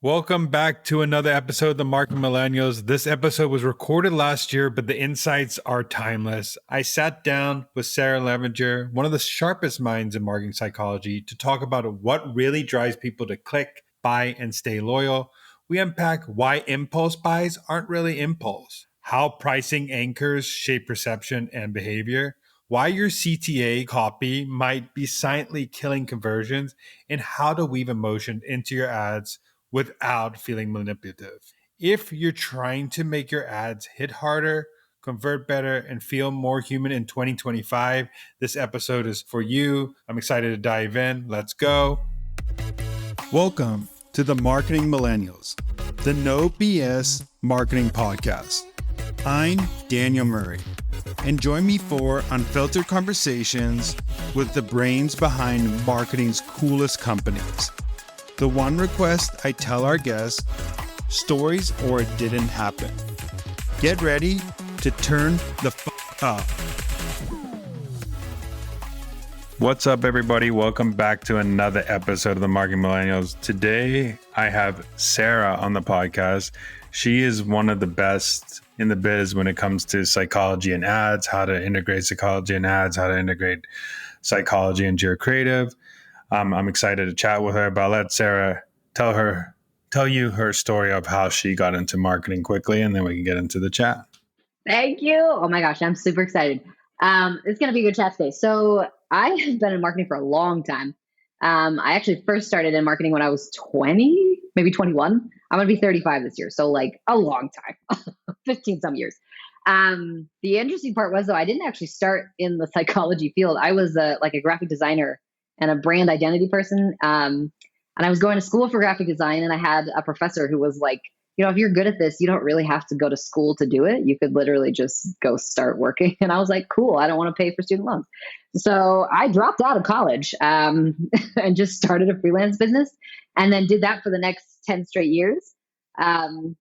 Welcome back to another episode of the Marketing Millennials. This episode was recorded last year, but the insights are timeless. I sat down with Sarah Levinger, one of the sharpest minds in marketing psychology, to talk about what really drives people to click, buy, and stay loyal. We unpack why impulse buys aren't really impulse, how pricing anchors shape perception and behavior, why your CTA copy might be silently killing conversions, and how to weave emotion into your ads without feeling manipulative. If you're trying to make your ads hit harder, convert better, and feel more human in 2025, this episode is for you. I'm excited to dive in. Let's go. Welcome to the Marketing Millennials, the No BS Marketing Podcast. I'm Daniel Murray, and join me for unfiltered conversations with the brains behind marketing's coolest companies. The one request I tell our guests, stories or it didn't happen. Get ready to turn the up. What's up, everybody? Welcome back to another episode of the Marketing Millennials. Today, I have Sarah on the podcast. She is one of the best in the biz when it comes to psychology and ads, how to integrate psychology and ads, how to integrate psychology into your creative. I'm excited to chat with her, but I'll let Sarah tell you her story of how she got into marketing quickly, and then we can get into the chat. Thank you. Oh my gosh, I'm super excited. It's going to be a good chat today. So I have been in marketing for a long time. I actually first started in marketing when I was 20, maybe 21. I'm going to be 35 this year. So like a long time, 15 some years. The interesting part was though, I didn't actually start in the psychology field. I was like a graphic designer and a brand identity person. And I was going to school for graphic design, and I had a professor who was like, if you're good at this, you don't really have to go to school to do it. You could literally just go start working. And I was like, cool, I don't want to pay for student loans. So I dropped out of college and just started a freelance business, and then did that for the next 10 straight years. And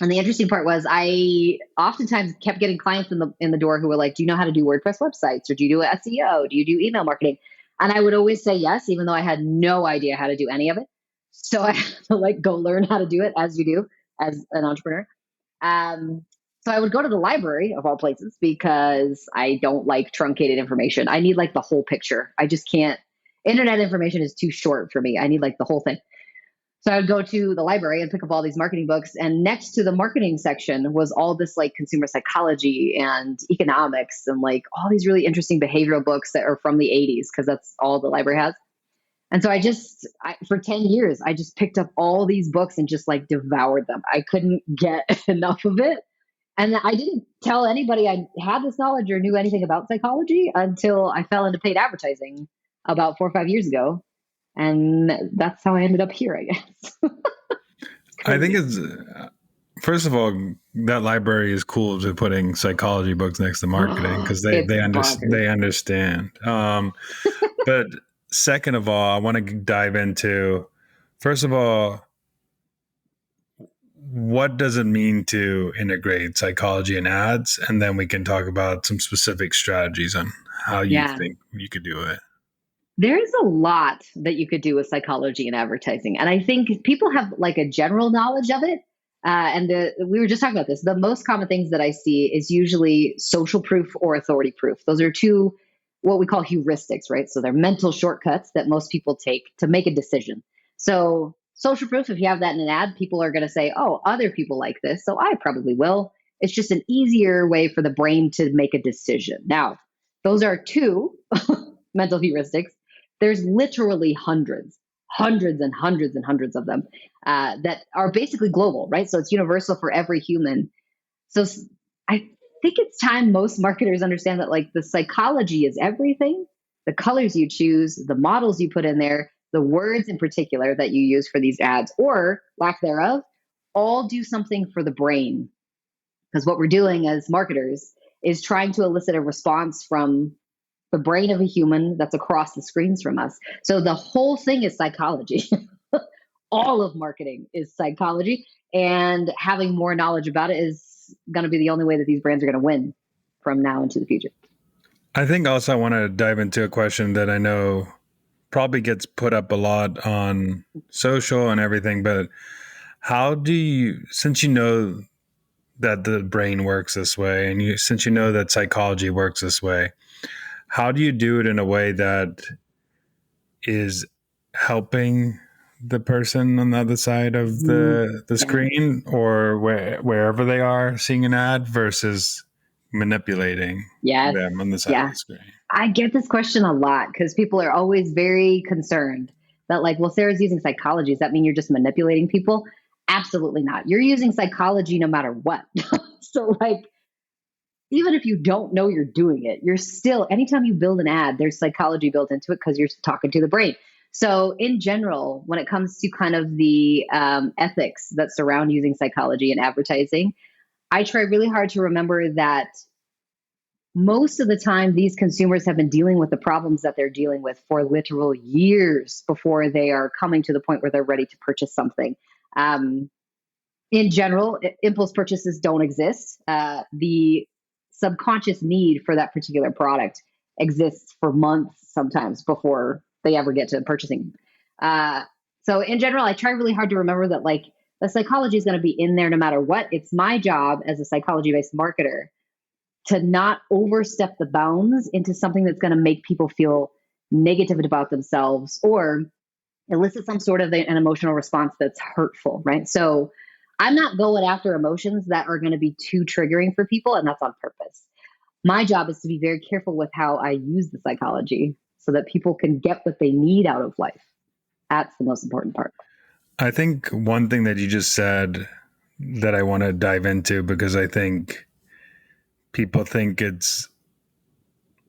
the interesting part was I oftentimes kept getting clients in the door who were like, do you know how to do WordPress websites? Or do you do SEO? Do you do email marketing? And I would always say yes, even though I had no idea how to do any of it. So I had to go learn how to do it, as you do as an entrepreneur. So I would go to the library of all places because I don't like truncated information. I need the whole picture. I just can't. Internet information is too short for me. I need the whole thing. So I would go to the library and pick up all these marketing books. And next to the marketing section was all this consumer psychology and economics and all these really interesting behavioral books that are from the 80s, because that's all the library has. And so for 10 years, I just picked up all these books and just devoured them. I couldn't get enough of it. And I didn't tell anybody I had this knowledge or knew anything about psychology until I fell into paid advertising about 4 or 5 years ago. And that's how I ended up here, I guess. I think first of all, that library is cool to putting psychology books next to marketing because they understand. But second of all, I want to dive into, first of all, what does it mean to integrate psychology and ads? And then we can talk about some specific strategies on how you think you could do it. There's a lot that you could do with psychology and advertising. And I think people have a general knowledge of it. We were just talking about this. The most common things that I see is usually social proof or authority proof. Those are two, what we call heuristics, right? So they're mental shortcuts that most people take to make a decision. So social proof, if you have that in an ad, people are going to say, oh, other people like this, so I probably will. It's just an easier way for the brain to make a decision. Now, those are two mental heuristics. There's literally hundreds and hundreds and hundreds of them that are basically global, right? So it's universal for every human. So I think it's time most marketers understand that the psychology is everything. The colors you choose, the models you put in there, the words in particular that you use for these ads or lack thereof, all do something for the brain. Because what we're doing as marketers is trying to elicit a response from the brain of a human that's across the screens from us. So the whole thing is psychology. All of marketing is psychology, and having more knowledge about it is going to be the only way that these brands are going to win from now into the future. I think also I want to dive into a question that I know probably gets put up a lot on social and everything, but How do you, since you know that the brain works this way, and since you know that psychology works this way, how do you do it in a way that is helping the person on the other side of the Yeah. screen, or wherever they are seeing an ad, versus manipulating Yes. them on the side of Yeah. the screen? I get this question a lot because people are always very concerned that, like, well, Sarah's using psychology. Does that mean you're just manipulating people? Absolutely not. You're using psychology no matter what. So, like, even if you don't know you're doing it, you're still, anytime you build an ad, there's psychology built into it because you're talking to the brain. So, in general, when it comes to kind of the ethics that surround using psychology in advertising, I try really hard to remember that most of the time, these consumers have been dealing with the problems that they're dealing with for literal years before they are coming to the point where they're ready to purchase something. Um, in general, impulse purchases don't exist. The subconscious need for that particular product exists for months sometimes before they ever get to purchasing. So in general, I try really hard to remember that, like, the psychology is going to be in there no matter what. It's my job as a psychology-based marketer to not overstep the bounds into something that's going to make people feel negative about themselves or elicit some sort of an emotional response that's hurtful, right? So I'm not going after emotions that are going to be too triggering for people, and that's on purpose. My job is to be very careful with how I use the psychology so that people can get what they need out of life. That's the most important part. I think one thing that you just said that I want to dive into, because I think people think it's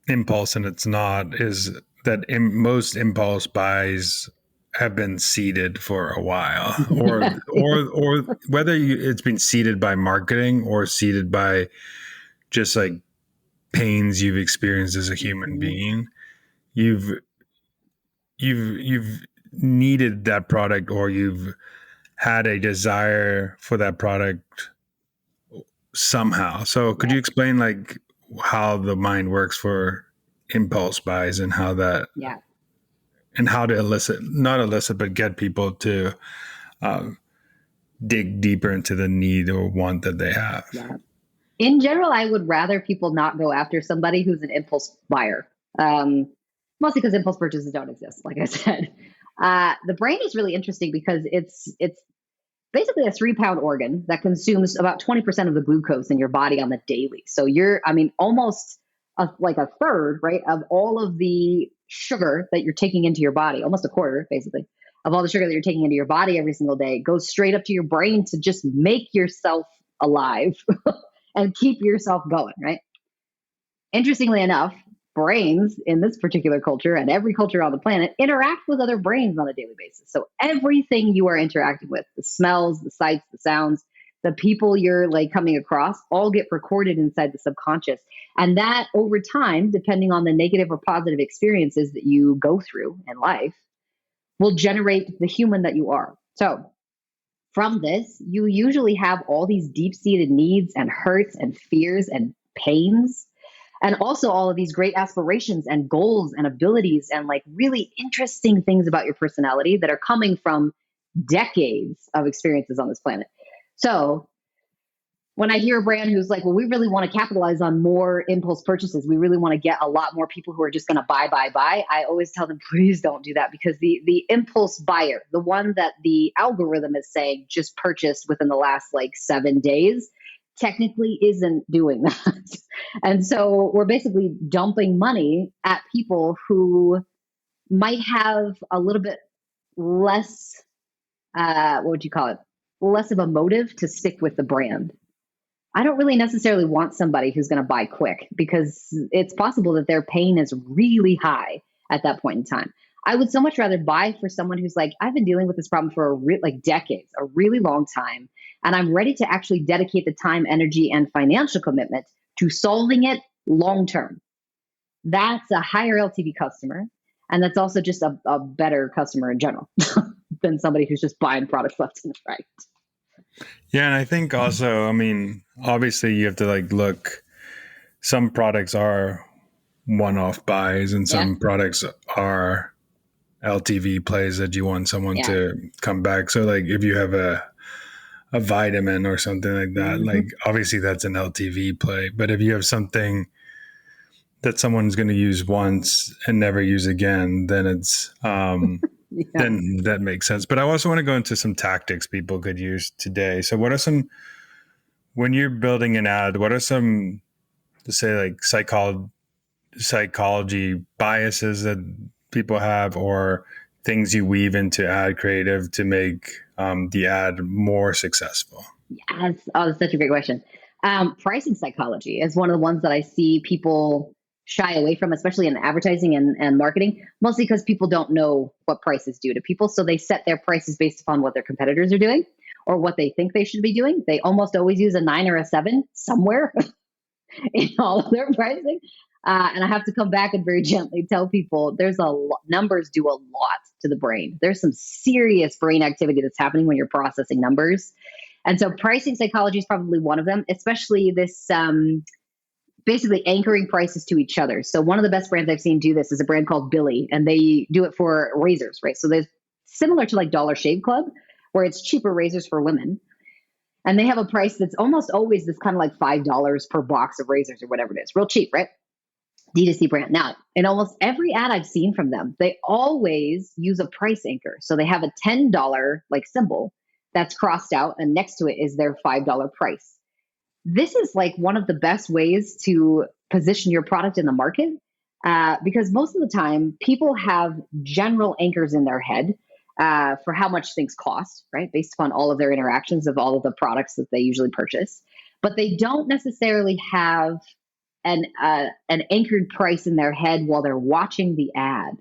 impulse and it's not, is that most impulse buys have been seeded for a while, or whether it's been seeded by marketing or seeded by just like pains you've experienced as a human being. You've needed that product, or you've had a desire for that product somehow. So could you explain like how the mind works for impulse buys, and how that, Yeah. and how to not elicit, but get people to dig deeper into the need or want that they have? Yeah. In general, I would rather people not go after somebody who's an impulse buyer. Mostly because impulse purchases don't exist, like I said. The brain is really interesting because it's basically a 3-pound organ that consumes about 20% of the glucose in your body on the daily. So almost like a third, right, of all of the sugar that you're taking into your body, almost a quarter, basically, of all the sugar that you're taking into your body every single day goes straight up to your brain to just make yourself alive and keep yourself going, right? Interestingly enough, brains in this particular culture and every culture on the planet interact with other brains on a daily basis. So everything you are interacting with, the smells, the sights, the sounds, the people you're like coming across, all get recorded inside the subconscious. And that over time, depending on the negative or positive experiences that you go through in life, will generate the human that you are. So from this, you usually have all these deep-seated needs and hurts and fears and pains, and also all of these great aspirations and goals and abilities and like really interesting things about your personality that are coming from decades of experiences on this planet. So when I hear a brand who's like, well, we really want to capitalize on more impulse purchases, we really want to get a lot more people who are just going to buy, I always tell them, please don't do that, because the impulse buyer, the one that the algorithm is saying just purchased within the last like 7 days, technically isn't doing that. And so we're basically dumping money at people who might have a little bit less, what would you call it? Less of a motive to stick with the brand. I don't really necessarily want somebody who's going to buy quick, because it's possible that their pain is really high at that point in time. I would so much rather buy for someone who's like, I've been dealing with this problem for like decades, a really long time, and I'm ready to actually dedicate the time, energy, and financial commitment to solving it long term. That's a higher LTV customer, and that's also just a better customer in general than somebody who's just buying products left and right. Yeah, and I think also, I mean, obviously you have to like look, some products are one-off buys, and some products are LTV plays that you want someone to come back. So like if you have a a vitamin or something like that, like obviously that's an LTV play. But if you have something that someone's going to use once and never use again, then it's then that makes sense. But I also want to go into some tactics people could use today. So what are some, when you're building an ad, what are some, to say, like psychology biases that people have, or things you weave into ad creative to make the ad more successful? Yes. Oh, that's such a great question. Pricing psychology is one of the ones that I see people shy away from, especially in advertising and marketing, mostly because people don't know what prices do to people. So they set their prices based upon what their competitors are doing or what they think they should be doing. They almost always use a 9 or a 7 somewhere in all of their pricing. And I have to come back and very gently tell people there's numbers do a lot to the brain. There's some serious brain activity that's happening when you're processing numbers. And so pricing psychology is probably one of them, especially this basically anchoring prices to each other. So one of the best brands I've seen do this is a brand called Billy, and they do it for razors, right? So there's similar to like Dollar Shave Club, where it's cheaper razors for women. And they have a price that's almost always this kind of like $5 per box of razors or whatever it is. Real cheap, right? D2C brand. Now, in almost every ad I've seen from them, they always use a price anchor. So they have a $10 like symbol that's crossed out, and next to it is their $5 price. This is like one of the best ways to position your product in the market because most of the time people have general anchors in their head for how much things cost, right? Based upon all of their interactions of all of the products that they usually purchase. But they don't necessarily have an anchored price in their head while they're watching the ad.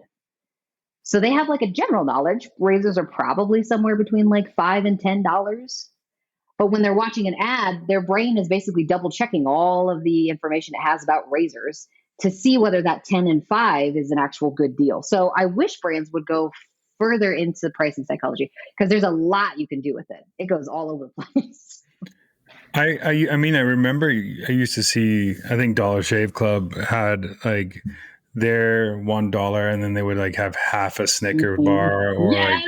So they have like a general knowledge. Razors are probably somewhere between like $5 and $10. But when they're watching an ad, their brain is basically double checking all of the information it has about razors to see whether that 10 and 5 is an actual good deal. So I wish brands would go further into pricing psychology because there's a lot you can do with it. It goes all over the place. I mean, I remember I used to see, I think Dollar Shave Club had like their $1 and then they would like have half a Snicker bar or yes!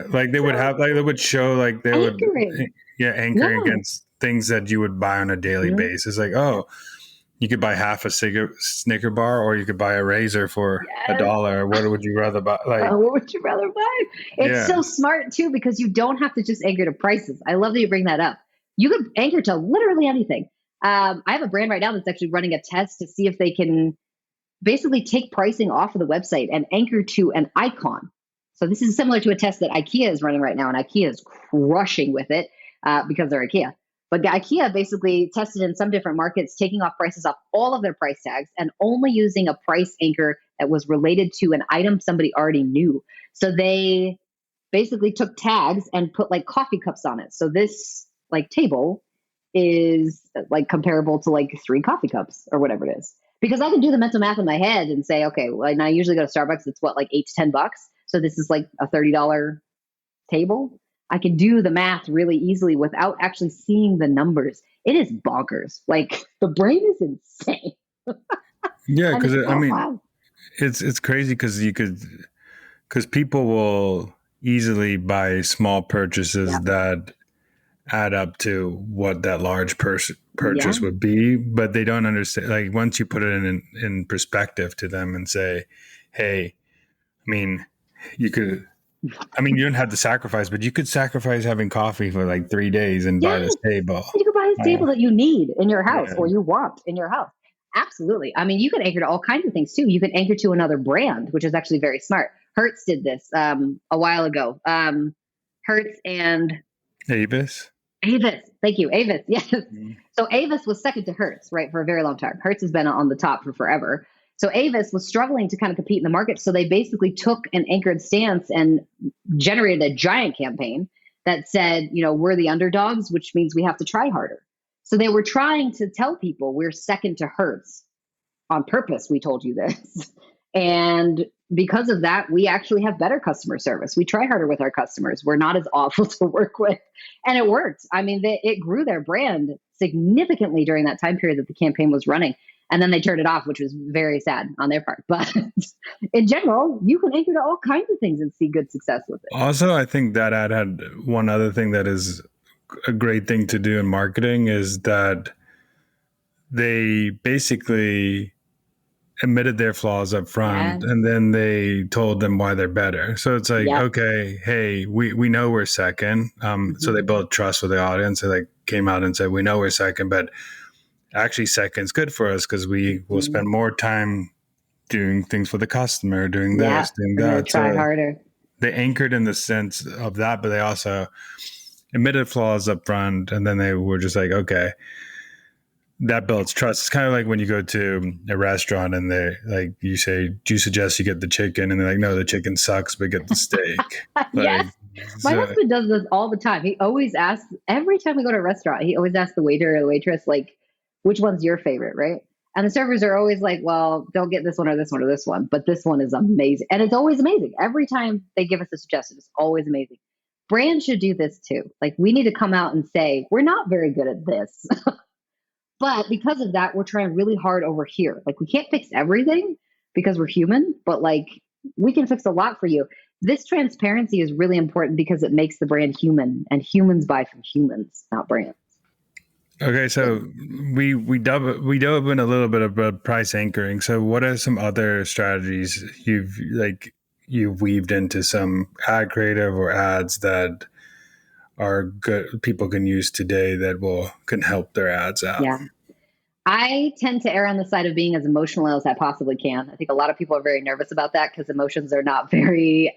like they would have, like they would show like they Anchoring. anchoring against things that you would buy on a daily basis. Like, oh, you could buy half a Snicker bar or you could buy a razor for $1. What would you rather buy? Like, what would you rather buy? It's so smart too, because you don't have to just anchor to prices. I love that you bring that up. You could anchor to literally anything. I have a brand right now that's actually running a test to see if they can basically take pricing off of the website and anchor to an icon. So this is similar to a test that IKEA is running right now, and IKEA is crushing with it because they're IKEA. But IKEA basically tested in some different markets, taking off prices off all of their price tags and only using a price anchor that was related to an item somebody already knew. So they basically took tags and put like coffee cups on it. So this like table is like comparable to like 3 coffee cups or whatever it is. Because I can do the mental math in my head and say, okay, well, and I usually go to Starbucks, it's what, like $8 to $10. So this is like a $30 table. I can do the math really easily without actually seeing the numbers. It is bonkers. Like the brain is insane. Yeah, because I mean, it's crazy because people will easily buy small purchases that add up to what that large purchase would be, but they don't understand. Like once you put it in perspective to them and say, hey, I mean, you don't have to sacrifice, but you could sacrifice having coffee for like 3 days and buy this table. You could buy this table that you need in your house or you want in your house. Absolutely. I mean, you can anchor to all kinds of things too. You can anchor to another brand, which is actually very smart. Hertz did this a while ago. Hertz and Avis. Thank you. Avis. Yes. Mm-hmm. So Avis was second to Hertz, right, for a very long time. Hertz has been on the top for forever. So Avis was struggling to kind of compete in the market. So they basically took an anchored stance and generated a giant campaign that said, you know, we're the underdogs, which means we have to try harder. So they were trying to tell people we're second to Hertz. On purpose, we told you this. And because of that, we actually have better customer service. We try harder with our customers. We're not as awful to work with. And it worked. I mean, it grew their brand significantly during that time period that the campaign was running. And then they turned it off, which was very sad on their part. But in general, you can anchor to all kinds of things and see good success with it. Also, I think that ad had one other thing that is a great thing to do in marketing is that they basically admitted their flaws up front, Yes. and then they told them why they're better. So it's like, Yep. okay, hey, we know we're second. So they Mhm. built trust with the audience. They like came out and said, we know we're second, but actually second's good for us because we will Mhm. spend more time doing things for the customer, doing Yeah. this, doing We're going to that. try So harder. they anchored in the sense of that, but they also admitted flaws up front, and then they were just like, okay, that builds trust. It's kind of like when you go to a restaurant and they like you say, "Do you suggest you get the chicken?" And they're like, "No, the chicken sucks, but get the steak." Yes. Like, My so, husband does this all the time. He always asks, every time we go to a restaurant, he always asks the waiter or the waitress, like, which one's your favorite, right? And the servers are always like, well, don't get this one or this one or this one, but this one is amazing. And it's always amazing. Every time they give us a suggestion, it's always amazing. Brands should do this too. Like, we need to come out and say, we're not very good at this. But because of that, we're trying really hard over here. Like, we can't fix everything because we're human, but like, we can fix a lot for you. This transparency is really important because it makes the brand human, and humans buy from humans, not brands. okay, so we dove in a little bit about price anchoring. So, what are some other strategies you've weaved into some ad creative or ads that are good people can use today that can help their ads out? Yeah. I tend to err on the side of being as emotional as I possibly can. I think a lot of people are very nervous about that because emotions are not very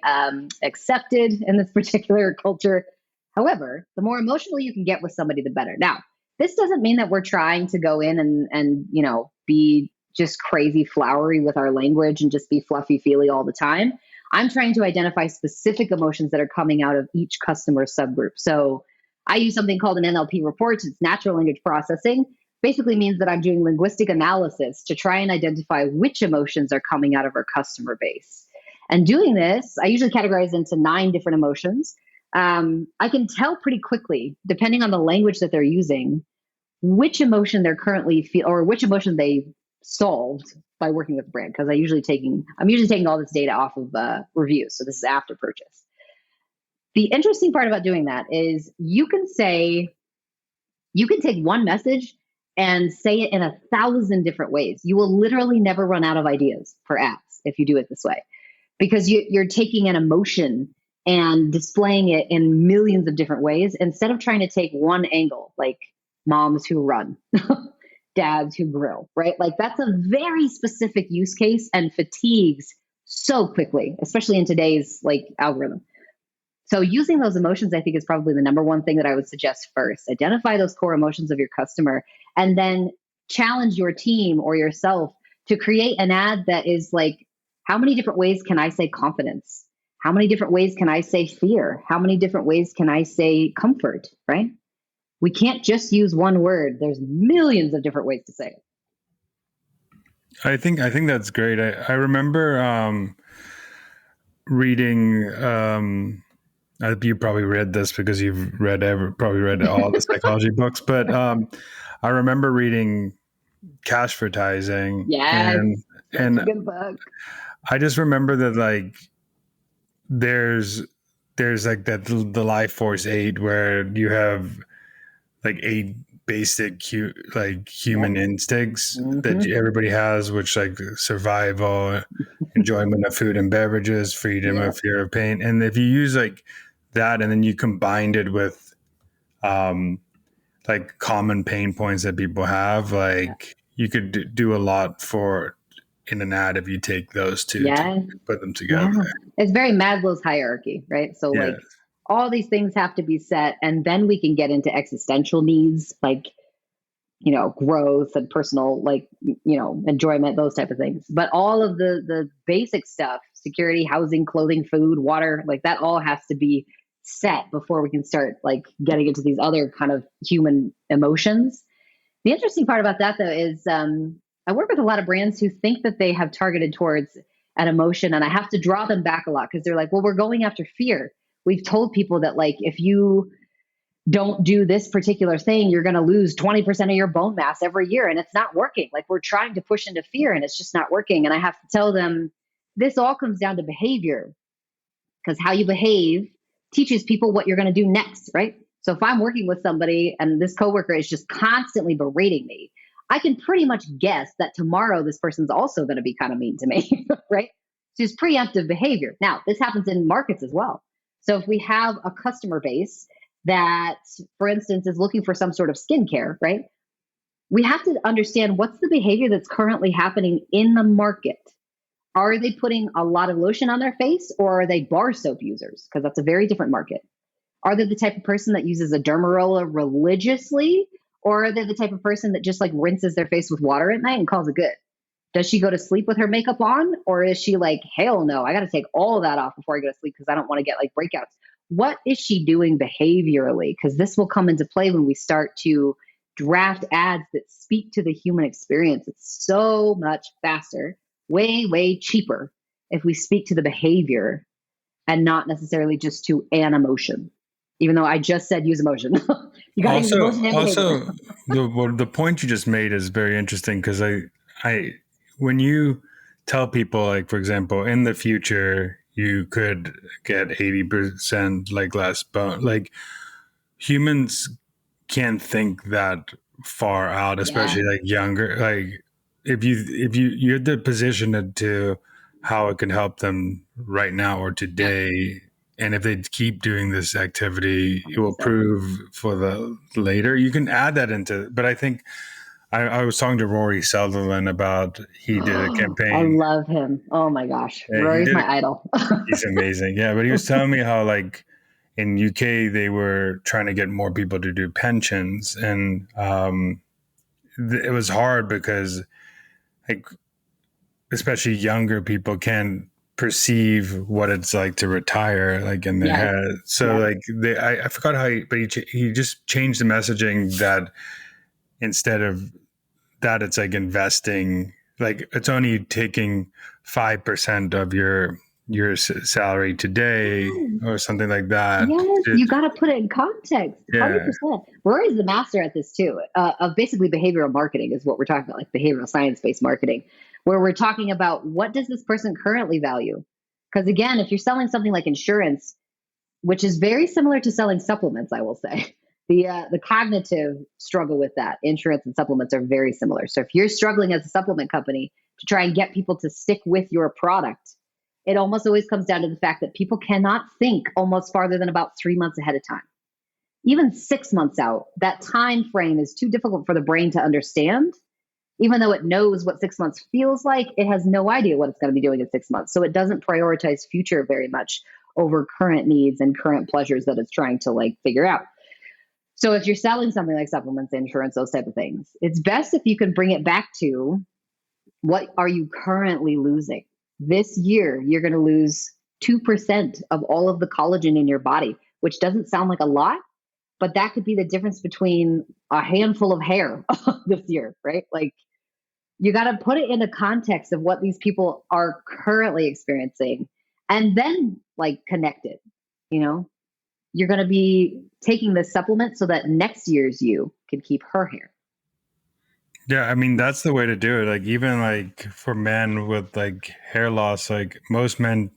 accepted in this particular culture. However, the more emotional you can get with somebody, the better. Now, this doesn't mean that we're trying to go in and be just crazy flowery with our language and just be fluffy feely all the time. I'm trying to identify specific emotions that are coming out of each customer subgroup. So I use something called an NLP report. It's natural language processing. Basically means that I'm doing linguistic analysis to try and identify which emotions are coming out of our customer base. And doing this, I usually categorize into 9 different emotions. I can tell pretty quickly, depending on the language that they're using, which emotion they're currently feel or which emotion they solved by working with the brand. Because I'm usually taking all this data off of reviews. So this is after purchase. The interesting part about doing that is you can take one message and say it in 1,000 different ways. You will literally never run out of ideas for ads if you do it this way, because you're taking an emotion and displaying it in millions of different ways instead of trying to take one angle, like moms who run, dads who grill, right? Like, that's a very specific use case and fatigues so quickly, especially in today's like algorithm. So using those emotions, I think, is probably the number one thing that I would suggest first. Identify those core emotions of your customer and then challenge your team or yourself to create an ad that is like, how many different ways can I say confidence? How many different ways can I say fear? How many different ways can I say comfort, right? We can't just use one word. There's millions of different ways to say it. I think that's great. I remember reading. You probably read this because you've probably read all the psychology books, but I remember reading Cash Advertising, Yes, such a and good book. I just remember that like there's like that the Life Force 8 where you have like 8 basic human Yep. instincts that Mm-hmm. everybody has, which like survival, enjoyment of food and beverages, freedom Yep. of fear of pain. And if you use like that and then you combined it with um like common pain points that people have, Yeah. like you could do a lot for in an ad if you take those two to Yeah. put them together. Yeah. It's very Maslow's hierarchy, right? So Yeah. like, all these things have to be set, and then we can get into existential needs like, growth and personal, like, enjoyment, those type of things. But all of the basic stuff, security, housing, clothing, food, water, like, that all has to be set before we can start like getting into these other kind of human emotions. The interesting part about that, though, is I work with a lot of brands who think that they have targeted towards an emotion, and I have to draw them back a lot because they're like, well, we're going after fear. We've told people that, like, if you don't do this particular thing, you're going to lose 20% of your bone mass every year. And it's not working. Like, we're trying to push into fear and it's just not working. And I have to tell them this all comes down to behavior, because how you behave teaches people what you're going to do next, right? So if I'm working with somebody and this coworker is just constantly berating me, I can pretty much guess that tomorrow this person's also going to be kind of mean to me, right? So it's preemptive behavior. Now, this happens in markets as well. So if we have a customer base that, for instance, is looking for some sort of skincare, right? We have to understand what's the behavior that's currently happening in the market. Are they putting a lot of lotion on their face, or are they bar soap users? Because that's a very different market. Are they the type of person that uses a dermaroller religiously, or are they the type of person that just like rinses their face with water at night and calls it good? Does she go to sleep with her makeup on, or is she like, hell no, I got to take all of that off before I go to sleep because I don't want to get like breakouts? What is she doing behaviorally? Because this will come into play when we start to draft ads that speak to the human experience. It's so much faster, way, way cheaper if we speak to the behavior and not necessarily just to an emotion. Even though I just said use emotion. You got to use emotion and behavior. The point you just made is very interesting because when you tell people, like, for example, in the future, you could get 80% like less bone, like humans can't think that far out, especially like younger, like you're the position to how it can help them right now or today. And if they keep doing this activity, it will prove for the later. You can add that into, but I think I was talking to Rory Sutherland about, he did a I campaign. love him. Oh my gosh. Yeah, Rory's my idol. he's amazing. Yeah. But he was telling me how like in UK, they were trying to get more people to do pensions. And it was hard because like, especially younger people can perceive what it's like to retire, like in their head. So like I forgot how but he just changed the messaging that instead of that, it's like investing, like it's only taking 5% of your salary today or something like that. Yes, you got to put it in context. 100%. Rory's the master at this too, of basically behavioral marketing is what we're talking about, like behavioral science-based marketing, where we're talking about what does this person currently value? Because again, if you're selling something like insurance, which is very similar to selling supplements, I will say, the cognitive struggle with that, insurance and supplements are very similar. So if you're struggling as a supplement company to try and get people to stick with your product, it almost always comes down to the fact that people cannot think almost farther than about 3 months ahead of time. Even 6 months out, that time frame is too difficult for the brain to understand. Even though it knows what 6 months feels like, it has no idea what it's going to be doing in 6 months. So it doesn't prioritize future very much over current needs and current pleasures that it's trying to like figure out. So if you're selling something like supplements, insurance, those type of things, it's best if you can bring it back to what are you currently losing? This year, you're going to lose 2% of all of the collagen in your body, which doesn't sound like a lot, but that could be the difference between a handful of hair this year, right? Like you got to put it in the context of what these people are currently experiencing and then like connect it, you know? You're going to be taking this supplement so that next year's you can keep her hair. Yeah, I mean, that's the way to do it. Like even like for men with like hair loss, like most men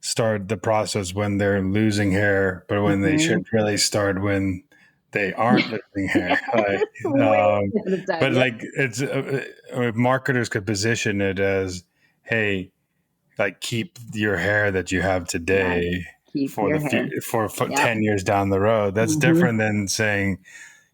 start the process when they're losing hair, but when they should really start when they aren't losing hair. But like it's marketers could position it as, hey, like keep your hair that you have today for 10 years down the road. That's different than saying,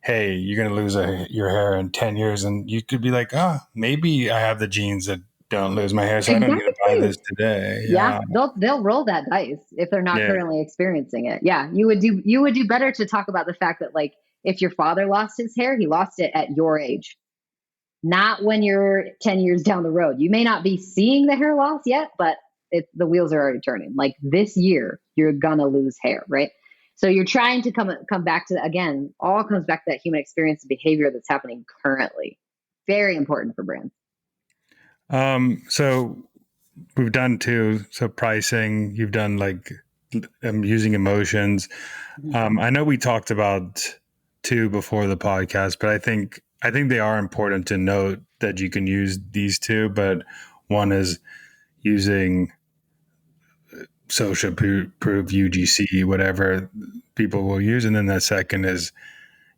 hey, you're going to lose your hair in 10 years. And you could be like, maybe I have the genes that don't lose my hair, so I don't need to buy this today. Yeah. They'll roll that dice if they're not currently experiencing it. Yeah. You would do better to talk about the fact that like, if your father lost his hair, he lost it at your age, not when you're 10 years down the road. You may not be seeing the hair loss yet, but the wheels are already turning. Like this year, you're going to lose hair, right? So you're trying to come back to, again, all comes back to that human experience and behavior that's happening currently. Very important for brands. So we've done two. So pricing, you've done like using emotions. I know we talked about two before the podcast, but I think they are important to note that you can use these two, but one is using social proof, UGC, whatever people will use. And then the second is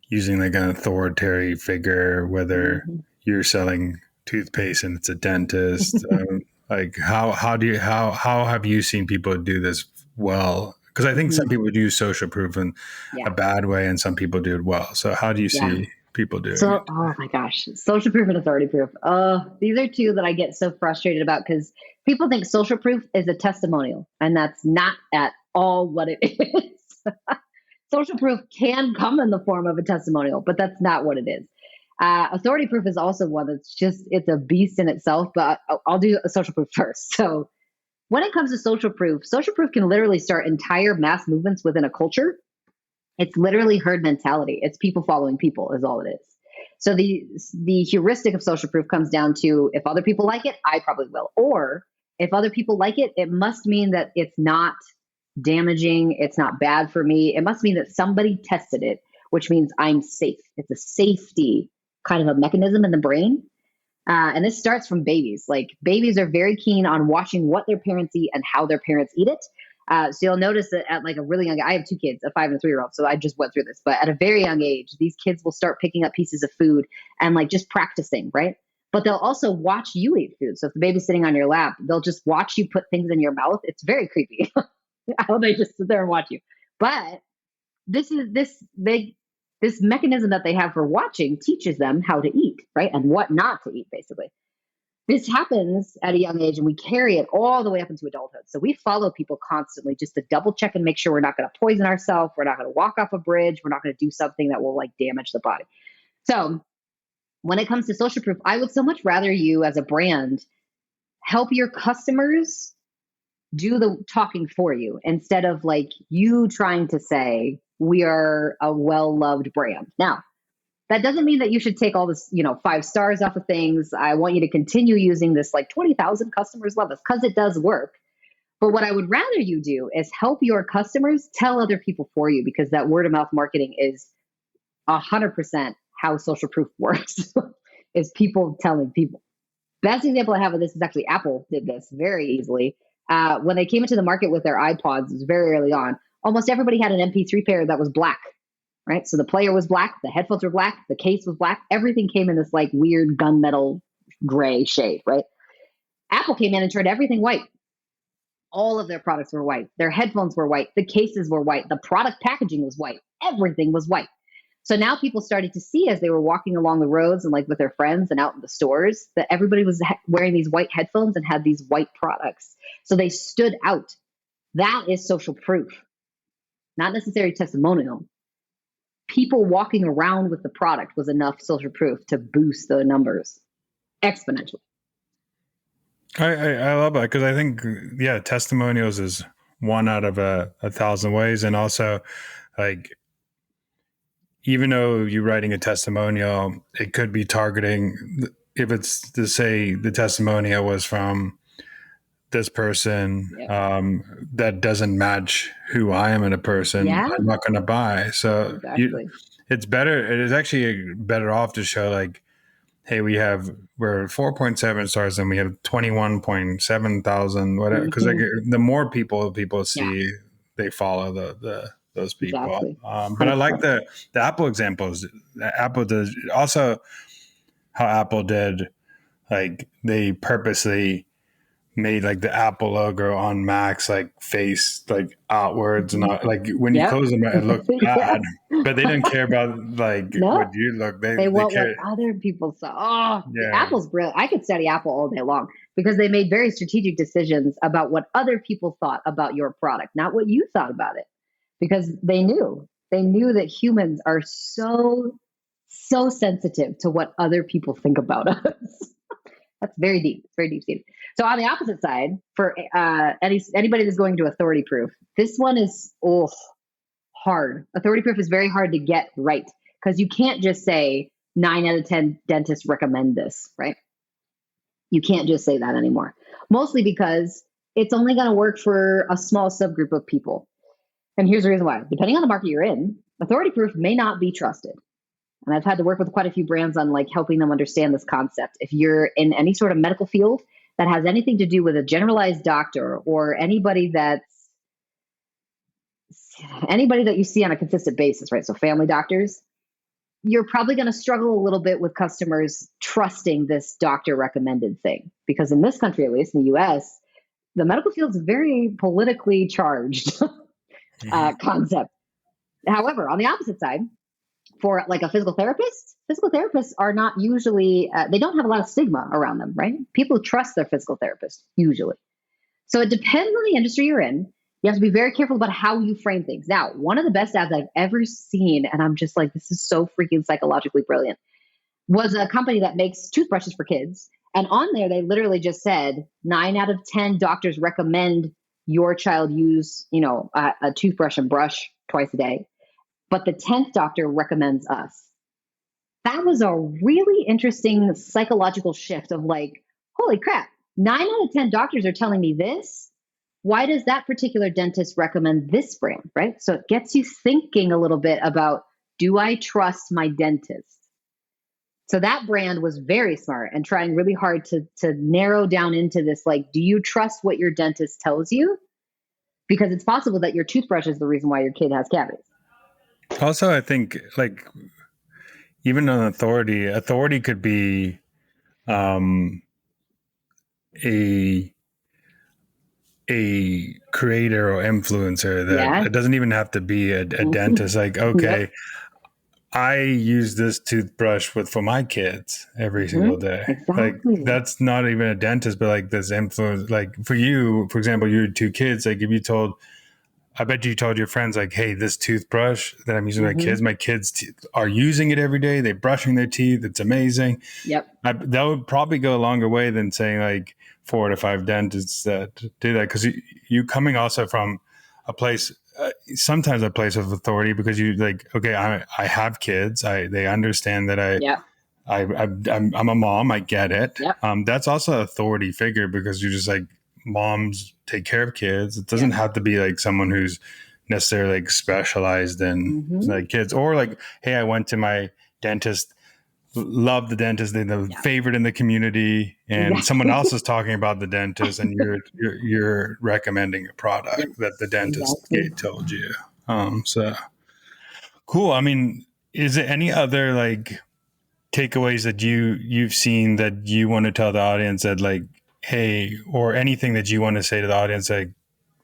using like an authoritarian figure, whether you're selling toothpaste and it's a dentist. Like how have you seen people do this well? Because I think some people do social proof in a bad way and some people do it well. So how do you see people doing it? Oh my gosh, social proof and authority proof. These are two that I get so frustrated about because people think social proof is a testimonial, and that's not at all what it is. Social proof can come in the form of a testimonial, but that's not what it is. Authority proof is also one that's it's a beast in itself, but I'll do a social proof first. So when it comes to social proof can literally start entire mass movements within a culture. It's literally herd mentality. It's people following people is all it is. So the heuristic of social proof comes down to if other people like it, I probably will. Or if other people like it, it must mean that it's not damaging. It's not bad for me. It must mean that somebody tested it, which means I'm safe. It's a safety kind of a mechanism in the brain. And this starts from babies. Like babies are very keen on watching what their parents eat and how their parents eat it. So you'll notice that at like a really young, I have two kids, a 5 and a 3-year-old. So I just went through this, but at a very young age, these kids will start picking up pieces of food and like just practicing, right? But they'll also watch you eat food. So if the baby's sitting on your lap, they'll just watch you put things in your mouth. It's very creepy how they just sit there and watch you. But this mechanism that they have for watching teaches them how to eat, right? And what not to eat, basically. This happens at a young age and we carry it all the way up into adulthood. So we follow people constantly just to double check and make sure we're not going to poison ourselves. We're not going to walk off a bridge. We're not going to do something that will like damage the body. So when it comes to social proof, I would so much rather you as a brand help your customers do the talking for you instead of like you trying to say we are a well-loved brand. Now, that doesn't mean that you should take all this, 5 stars off of things. I want you to continue using this like 20,000 customers love us because it does work. But what I would rather you do is help your customers tell other people for you because that word of mouth marketing is 100% how social proof works is people telling people. Best example I have of this is actually Apple did this very easily. When they came into the market with their iPods, it was very early on. Almost everybody had an MP3 player that was black. Right. So the player was black. The headphones were black. The case was black. Everything came in this like weird gunmetal gray shade. Right. Apple came in and turned everything white. All of their products were white. Their headphones were white. The cases were white. The product packaging was white. Everything was white. So now people started to see as they were walking along the roads and like with their friends and out in the stores that everybody was wearing these white headphones and had these white products. So they stood out. That is social proof, not necessarily testimonial. People walking around with the product was enough social proof to boost the numbers exponentially. I love that because I think, testimonials is one out of a 1,000 ways. And also like, even though you're writing a testimonial, it could be targeting if it's to say the testimonial was from this person that doesn't match who I am in a person, I'm not going to buy. So it's better. It is actually better off to show like, hey, we're 4.7 stars and we have 21.7 thousand, whatever. Because like the more people see, they follow those people. Exactly. But I like the Apple examples. Apple does also how Apple did, like they purposely made like the Apple logo on Macs like face like outwards and not, like when you close them it looked bad, but they didn't care about like what you look. They want what other people saw. Apple's brilliant. I could study Apple all day long because they made very strategic decisions about what other people thought about your product, not what you thought about it, because they knew that humans are so sensitive to what other people think about us. That's very deep. It's very deep. So on the opposite side, for anybody that's going to authority proof, this one is hard. Authority proof is very hard to get right because you can't just say 9 out of 10 dentists recommend this, right? You can't just say that anymore. Mostly because it's only going to work for a small subgroup of people. And here's the reason why. Depending on the market you're in, authority proof may not be trusted. And I've had to work with quite a few brands on like helping them understand this concept. If you're in any sort of medical field that has anything to do with a generalized doctor or anybody that's anybody that you see on a consistent basis, right? So family doctors, you're probably going to struggle a little bit with customers trusting this doctor recommended thing, because in this country, at least in the US, the medical field is very politically charged concept. However, on the opposite side, for like a physical therapists are not usually, they don't have a lot of stigma around them, right? People trust their physical therapist usually. So it depends on the industry you're in. You have to be very careful about how you frame things. Now, one of the best ads I've ever seen, and I'm just like, this is so freaking psychologically brilliant, was a company that makes toothbrushes for kids. And on there, they literally just said 9 out of 10 doctors recommend your child use, a toothbrush and brush twice a day. But the 10th doctor recommends us. That was a really interesting psychological shift of like, holy crap, 9 out of 10 doctors are telling me this. Why does that particular dentist recommend this brand, right? So it gets you thinking a little bit about, do I trust my dentist? So that brand was very smart and trying really hard to narrow down into this, like, do you trust what your dentist tells you? Because it's possible that your toothbrush is the reason why your kid has cavities. Also, I think like even on authority could be a creator or influencer that it doesn't even have to be a dentist. Like, okay, yep. I use this toothbrush for my kids every single day. Exactly. Like, that's not even a dentist, but like this influence, like for you, for example, you had 2 kids, like if you told, I bet you told your friends like, hey, this toothbrush that I'm using with my kids are using it every day. They're brushing their teeth. It's amazing. Yep. That would probably go a longer way than saying like 4 to 5 dentists that do that. Because you coming also from a place, sometimes a place of authority, because you like, okay, I have kids. They understand that I'm a mom. I get it. Yep. That's also an authority figure, because you're just like, moms take care of kids. It doesn't have to be like someone who's necessarily like specialized in like kids, or like, hey, I went to my dentist, love the dentist, they're the favorite in the community, and someone else is talking about the dentist, and you're recommending a product that the dentist told you. So cool. I mean, is there any other like takeaways that you've seen that you want to tell the audience that like, hey, or anything that you want to say to the audience like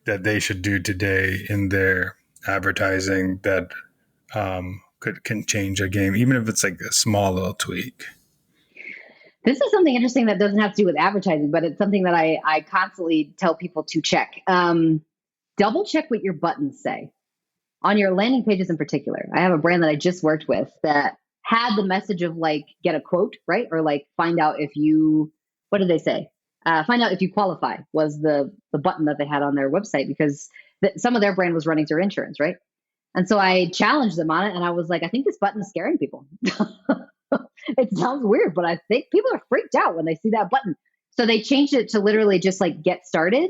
that they should do today in their advertising that can change a game, even if it's like a small little tweak? This is something interesting that doesn't have to do with advertising, but it's something that I constantly tell people to check. Double check what your buttons say on your landing pages in particular. I have a brand that I just worked with that had the message of like, get a quote, right? Or like, find out if you, what did they say? Find out if you qualify was the button that they had on their website, because some of their brand was running through insurance, right? And so I challenged them on it, and I was like, I think this button is scaring people. It sounds weird, but I think people are freaked out when they see that button. So they changed it to literally just like get started,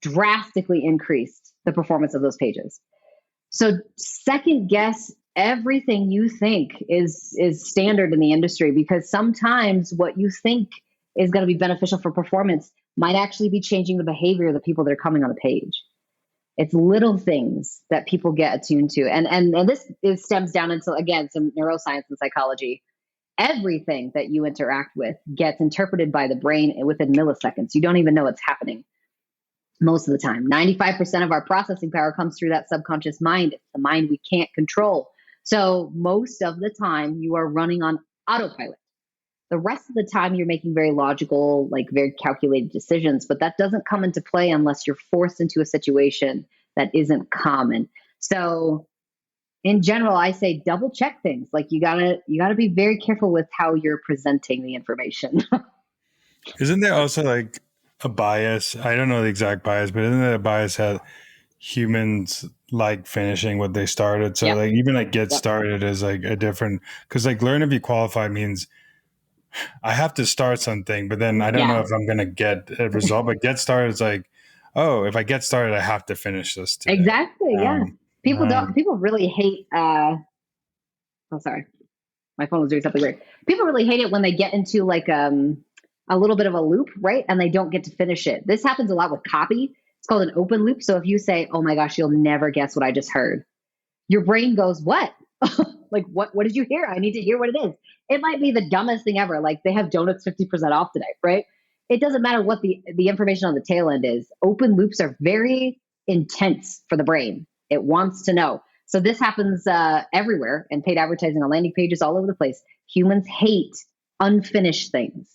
drastically increased the performance of those pages. So second guess everything you think is standard in the industry, because sometimes what you think is going to be beneficial for performance might actually be changing the behavior of the people that are coming on the page. It's little things that people get attuned to. And this stems down into, again, some neuroscience and psychology. Everything that you interact with gets interpreted by the brain within milliseconds. You don't even know it's happening most of the time. 95% of our processing power comes through that subconscious mind. It's the mind we can't control. So most of the time you are running on autopilot. The rest of the time you're making very logical, like very calculated decisions, but that doesn't come into play unless you're forced into a situation that isn't common. So in general, I say double check things. Like you gotta be very careful with how you're presenting the information. Isn't there also like a bias? I don't know the exact bias, but isn't there a bias that humans like finishing what they started? So like even like get started is like a different, because like learn if you qualify means I have to start something, but then I don't know if I'm going to get a result. But get started is like, oh, if I get started, I have to finish this today. Exactly. Yeah. People really hate, sorry. My phone was doing something weird. People really hate it when they get into like a little bit of a loop, right? And they don't get to finish it. This happens a lot with copy. It's called an open loop. So if you say, oh my gosh, you'll never guess what I just heard, your brain goes, what? Like, what did you hear? I need to hear what it is. It might be the dumbest thing ever. Like, they have donuts 50% off today, right? It doesn't matter what the information on the tail end is. Open loops are very intense for the brain. It wants to know. So this happens everywhere, and paid advertising on landing pages all over the place. Humans hate unfinished things.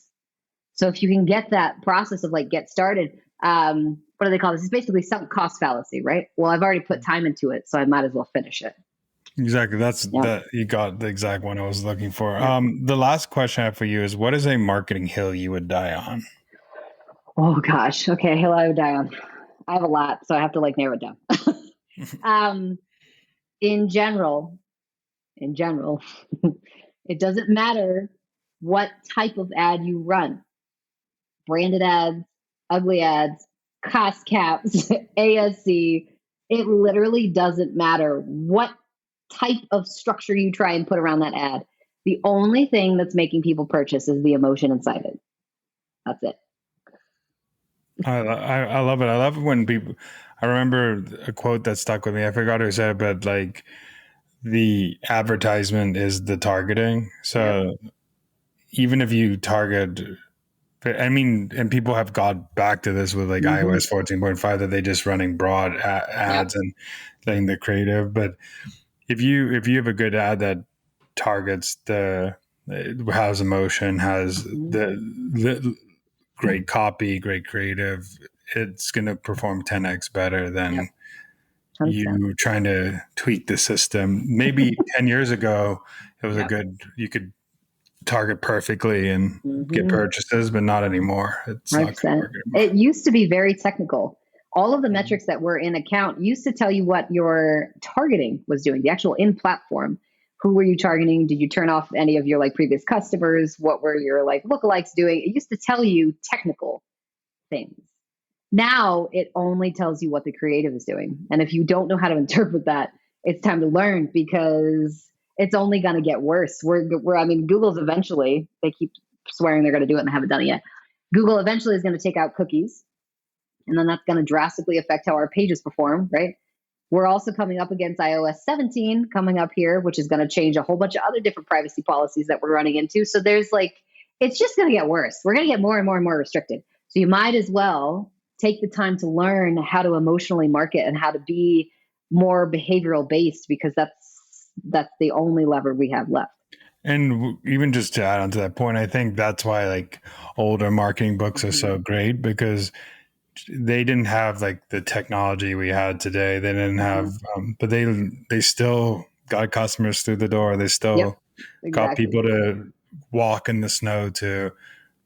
So if you can get that process of like, get started, what do they call this? It's basically sunk cost fallacy, right? Well, I've already put time into it, so I might as well finish it. Exactly. You got the exact one I was looking for. The last question I have for you is, what is a marketing hill you would die on? Oh gosh. Okay. Hill I would die on. I have a lot, so I have to like narrow it down. In general, it doesn't matter what type of ad you run. Branded ads, ugly ads, cost caps, ASC. It literally doesn't matter what type of structure you try and put around that ad. The only thing that's making people purchase is the emotion inside it. That's it. I love it. I love it when people, I remember a quote that stuck with me. I forgot who said it, but like, the advertisement is the targeting. So even if you target, I mean, and people have got back to this with like iOS 14.5 that they just running broad ads and letting the creative. But if you have a good ad that targets has emotion, has the great copy, great creative, it's going to perform 10x better than you trying to tweak the system. Maybe 10 years ago, it was you could target perfectly and get purchases, but not anymore. It's 100%. Not gonna work anymore. It used to be very technical. All of the metrics that were in account used to tell you what your targeting was doing, the actual in-platform. Who were you targeting? Did you turn off any of your like previous customers? What were your like lookalikes doing? It used to tell you technical things. Now it only tells you what the creative is doing. And if you don't know how to interpret that, it's time to learn, because it's only going to get worse. I mean, Google's eventually, they keep swearing they're going to do it and haven't done it yet. Google eventually is going to take out cookies, and then that's going to drastically affect how our pages perform, right? We're also coming up against iOS 17 coming up here, which is going to change a whole bunch of other different privacy policies that we're running into. So there's like, it's just going to get worse. We're going to get more and more and more restricted. So you might as well take the time to learn how to emotionally market and how to be more behavioral based, because that's the only lever we have left. And even just to add on to that point, I think that's why like older marketing books are so great, because they didn't have like the technology we had today. They didn't have, but they still got customers through the door. They still got people to walk in the snow to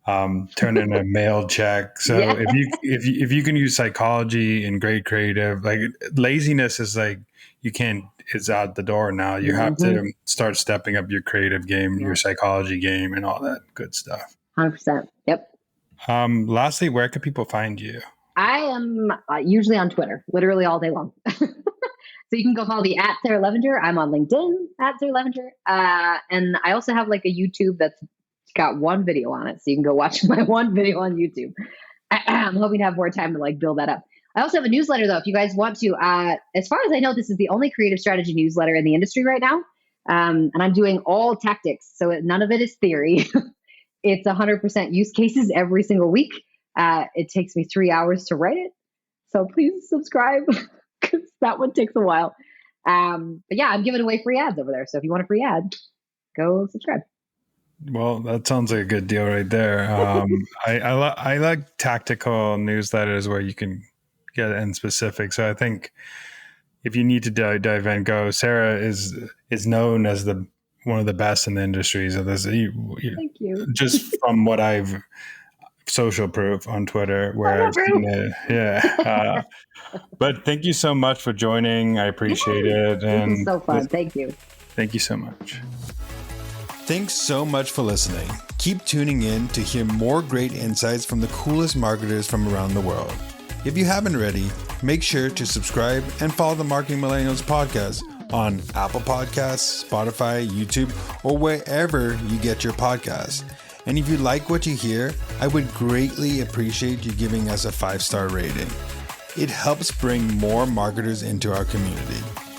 turn in a mail check. So if you can use psychology and great creative, like laziness is like, it's out the door now. You have to start stepping up your creative game, your psychology game, and all that good stuff. 100%. Yep. Lastly, where can people find you? I am usually on Twitter, literally all day long. So you can go follow me at Sarah Levinger. I'm on LinkedIn at Sarah Levinger. And I also have like a YouTube that's got one video on it. So you can go watch my one video on YouTube. I'm hoping to have more time to like build that up. I also have a newsletter though, if you guys want to. As far as I know, this is the only creative strategy newsletter in the industry right now. And I'm doing all tactics. So none of it is theory. It's 100% use cases every single week. It takes me 3 hours to write it. So please subscribe, because that one takes a while. But yeah, I'm giving away free ads over there. So if you want a free ad, go subscribe. Well, that sounds like a good deal right there. I like tactical newsletters where you can get in specific. So I think if you need to dive in, go. Sarah is known as one of the best in the industry. So there's Thank you. Just from what I've social proof on Twitter where I've seen it. But thank you so much for joining. I appreciate it. And this is so fun. Thank you. Thank you so much. Thanks so much for listening. Keep tuning in to hear more great insights from the coolest marketers from around the world. If you haven't already, make sure to subscribe and follow the Marketing Millennials podcast on Apple Podcasts, Spotify, YouTube, or wherever you get your podcasts. And if you like what you hear, I would greatly appreciate you giving us a 5-star rating. It helps bring more marketers into our community.